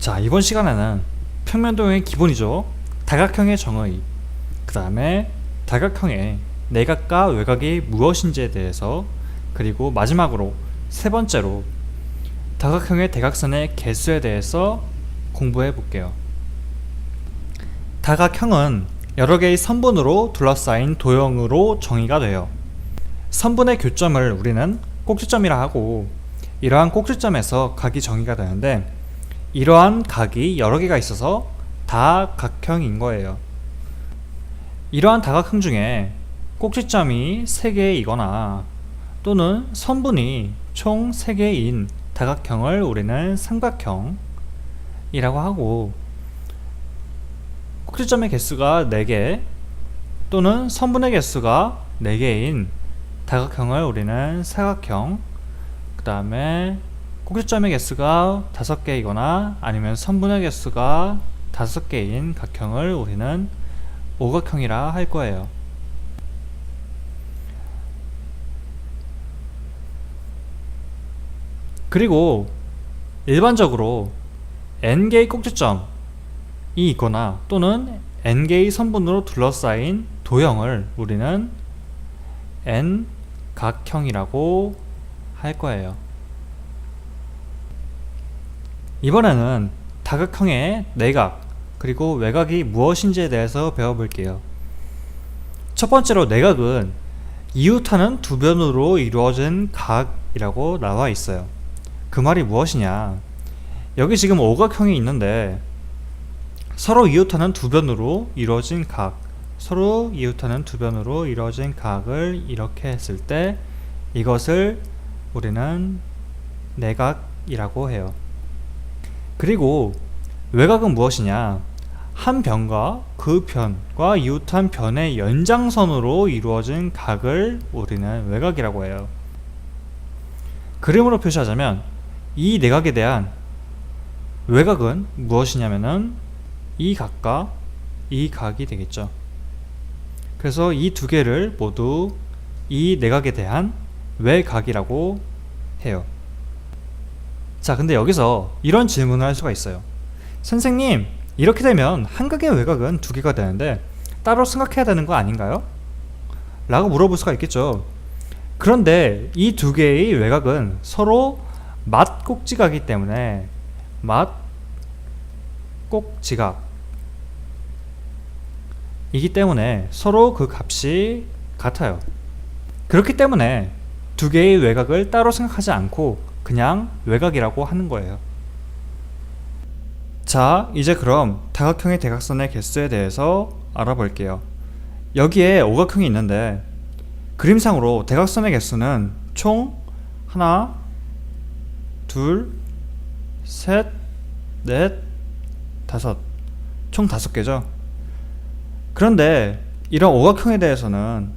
자, 이번 시간에는 평면도형의 기본이죠. 다각형의 정의, 그 다음에 다각형의 내각과 외곽이 무엇인지에 대해서, 그리고 마지막으로 세 번째로 다각형의 대각선의 개수에 대해서 공부해 볼게요. 다각형은 여러 개의 선분으로 둘러싸인 도형으로 정의가 돼요. 선분의 교점을 우리는 꼭지점이라 하고, 이러한 꼭지점에서 각이 정의가 되는데, 이러한 각이 여러 개가 있어서 다각형인 거예요. 이러한 다각형 중에 꼭지점이 3개이거나 또는 선분이 총 3개인 다각형을 우리는 삼각형이라고 하고, 꼭지점의 개수가 4개 또는 선분의 개수가 4개인 다각형을 우리는 사각형, 그 다음에 꼭지점의 개수가 5개이거나 아니면 선분의 개수가 5개인 각형을 우리는 오각형이라 할 거예요. 그리고 일반적으로 n개의 꼭지점이 있거나 또는 n개의 선분으로 둘러싸인 도형을 우리는 n각형이라고 할 거예요. 이번에는 다각형의 내각 그리고 외곽이 무엇인지에 대해서 배워볼게요. 첫 번째로 내각은 이웃하는 두 변으로 이루어진 각이라고 나와 있어요. 그 말이 무엇이냐, 여기 지금 오각형이 있는데 서로 이웃하는 두 변으로 이루어진 각, 서로 이웃하는 두 변으로 이루어진 각을 이렇게 했을 때 이것을 우리는 내각이라고 해요. 그리고 외곽은 무엇이냐, 한 변과 그 변과 이웃한 변의 연장선으로 이루어진 각을 우리는 외곽이라고 해요. 그림으로 표시하자면 이 내각에 대한 외곽은 무엇이냐면은 이 각과 이 각이 되겠죠. 그래서 이 두 개를 모두 이 내각에 대한 외곽이라고 해요. 자, 근데 여기서 이런 질문을 할 수가 있어요. 선생님, 이렇게 되면 한 각의 외곽은 2개가 되는데 따로 생각해야 되는 거 아닌가요? 라고 물어볼 수가 있겠죠. 그런데 이 2개의 외곽은 서로 맞꼭지각이기 때문에 맞꼭지각이기 때문에 서로 그 값이 같아요. 그렇기 때문에 2개의 외곽을 따로 생각하지 않고 그냥 외곽이라고 하는 거예요. 자, 이제 그럼 다각형의 대각선의 개수에 대해서 알아볼게요. 여기에 오각형이 있는데 그림상으로 대각선의 개수는 총 하나, 둘, 셋, 넷, 다섯, 총 5개죠. 그런데 이런 오각형에 대해서는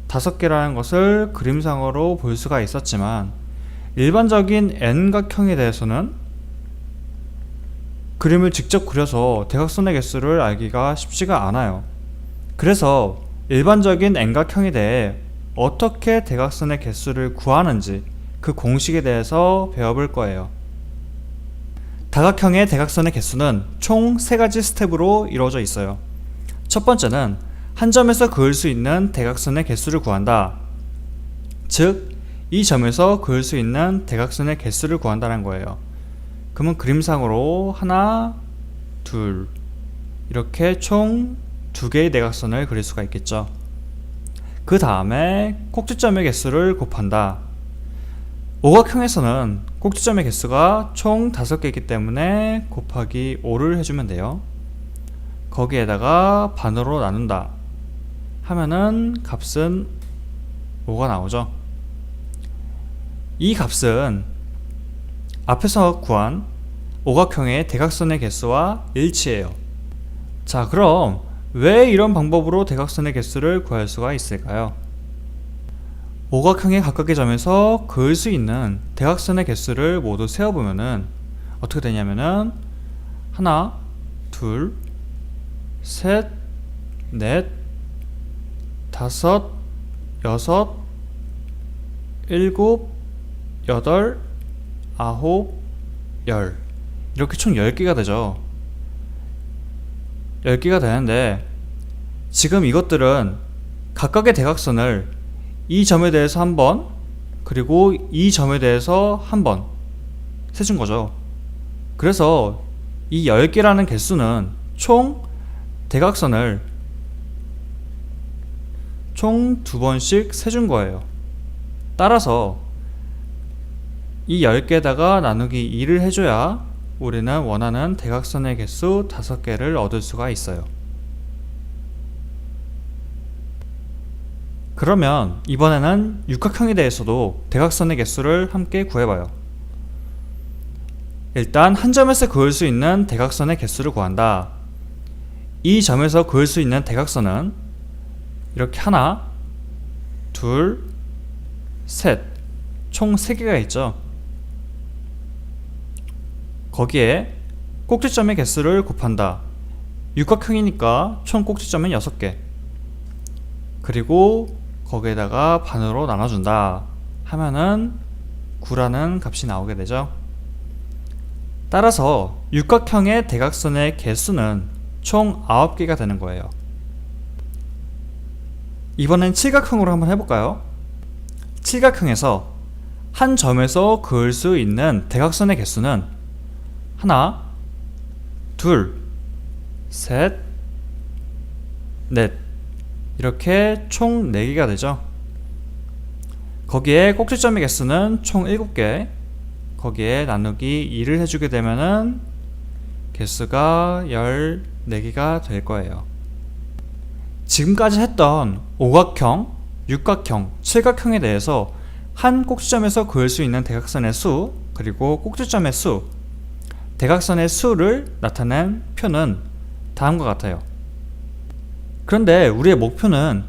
5개라는 것을 그림상으로 볼 수가 있었지만 일반적인 n각형에 대해서는 그림을 직접 그려서 대각선의 개수를 알기가 쉽지가 않아요. 그래서 일반적인 n각형에 대해 어떻게 대각선의 개수를 구하는지 그 공식에 대해서 배워볼 거예요. 다각형의 대각선의 개수는 총 3가지 스텝으로 이루어져 있어요. 첫 번째는 한 점에서 그을 수 있는 대각선의 개수를 구한다. 즉, 이 점에서 그을 수 있는 대각선의 개수를 구한다는 거예요. 그러면 그림상으로 하나, 둘 이렇게 총 2개의 대각선을 그릴 수가 있겠죠. 그 다음에 꼭지점의 개수를 곱한다. 오각형에서는 꼭지점의 개수가 총 5개이기 때문에 곱하기 5를 해주면 돼요. 거기에다가 반으로 나눈다 하면은 값은 5가 나오죠. 이 값은 앞에서 구한 오각형의 대각선의 개수와 일치해요. 자, 그럼 왜 이런 방법으로 대각선의 개수를 구할 수가 있을까요? 오각형의 각각의 점에서 그을 수 있는 대각선의 개수를 모두 세어보면은 어떻게 되냐면은 하나, 둘, 셋, 넷, 다섯, 여섯, 일곱, 여덟, 아홉, 열 이렇게 총 10개가 되죠. 10개가 되는데 지금 이것들은 각각의 대각선을 이 점에 대해서 한 번, 그리고 이 점에 대해서 한 번 세준 거죠. 그래서 이 10개라는 개수는 총 대각선을 총 2번씩 세준 거예요. 따라서 이 10개에다가 나누기 2를 해줘야 우리는 원하는 대각선의 개수 5개를 얻을 수가 있어요. 그러면 이번에는 육각형에 대해서도 대각선의 개수를 함께 구해봐요. 일단 한 점에서 그을 수 있는 대각선의 개수를 구한다. 이 점에서 그을 수 있는 대각선은 이렇게 하나, 둘, 셋, 총 3개가 있죠. 거기에 꼭지점의 개수를 곱한다. 육각형이니까 총 꼭지점은 6개. 그리고 거기에다가 반으로 나눠준다 하면은 9라는 값이 나오게 되죠. 따라서 육각형의 대각선의 개수는 총 9개가 되는 거예요. 이번엔 칠각형으로 한번 해볼까요? 칠각형에서 한 점에서 그을 수 있는 대각선의 개수는 하나, 둘, 셋, 넷, 이렇게 총 4개가 되죠. 거기에 꼭지점의 개수는 총 7개, 거기에 나누기 2를 해주게 되면은 개수가 14개가 될 거예요. 지금까지 했던 오각형, 육각형, 칠각형에 대해서 한 꼭지점에서 그을 수 있는 대각선의 수, 그리고 꼭지점의 수, 대각선의 수를 나타낸 표는 다음과 같아요. 그런데 우리의 목표는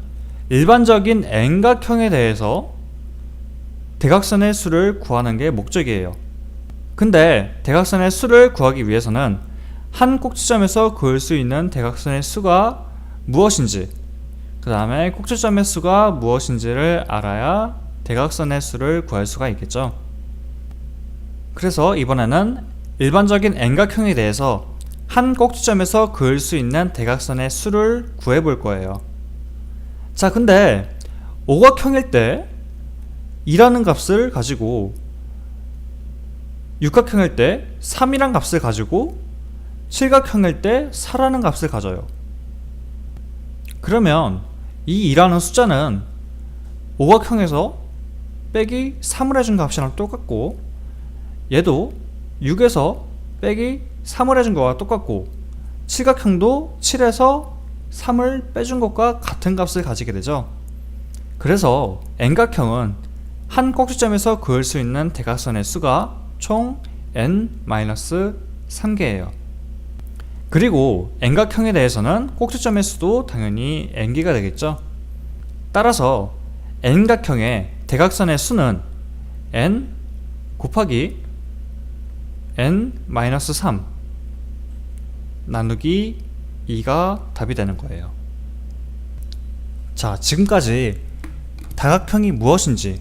일반적인 N각형에 대해서 대각선의 수를 구하는 게 목적이에요. 근데 대각선의 수를 구하기 위해서는 한 꼭지점에서 그을 수 있는 대각선의 수가 무엇인지, 그 다음에 꼭지점의 수가 무엇인지를 알아야 대각선의 수를 구할 수가 있겠죠. 그래서 이번에는 일반적인 N각형에 대해서 한 꼭지점에서 그을 수 있는 대각선의 수를 구해볼 거예요. 자, 근데 오각형일 때 2라는 값을 가지고, 육각형일 때 3이란 값을 가지고, 칠각형일 때 4라는 값을 가져요. 그러면 이 2라는 숫자는 오각형에서 빼기 3을 해준 값이랑 똑같고, 얘도 6에서 빼기 3을 해준 것과 똑같고, 칠각형도 7에서 3을 빼준 것과 같은 값을 가지게 되죠. 그래서 N각형은 한 꼭지점에서 그을 수 있는 대각선의 수가 총 n-3개예요. 그리고 N각형에 대해서는 꼭지점의 수도 당연히 n개가 되겠죠. 따라서 N각형의 대각선의 수는 n 곱하기 n-3 나누기 2가 답이 되는 거예요. 자, 지금까지 다각형이 무엇인지,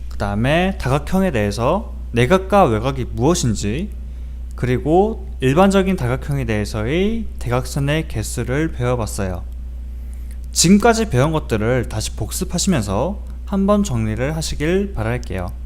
그 다음에 다각형에 대해서 내각과 외곽이 무엇인지, 그리고 일반적인 다각형에 대해서의 대각선의 개수를 배워봤어요. 지금까지 배운 것들을 다시 복습하시면서 한번 정리를 하시길 바랄게요.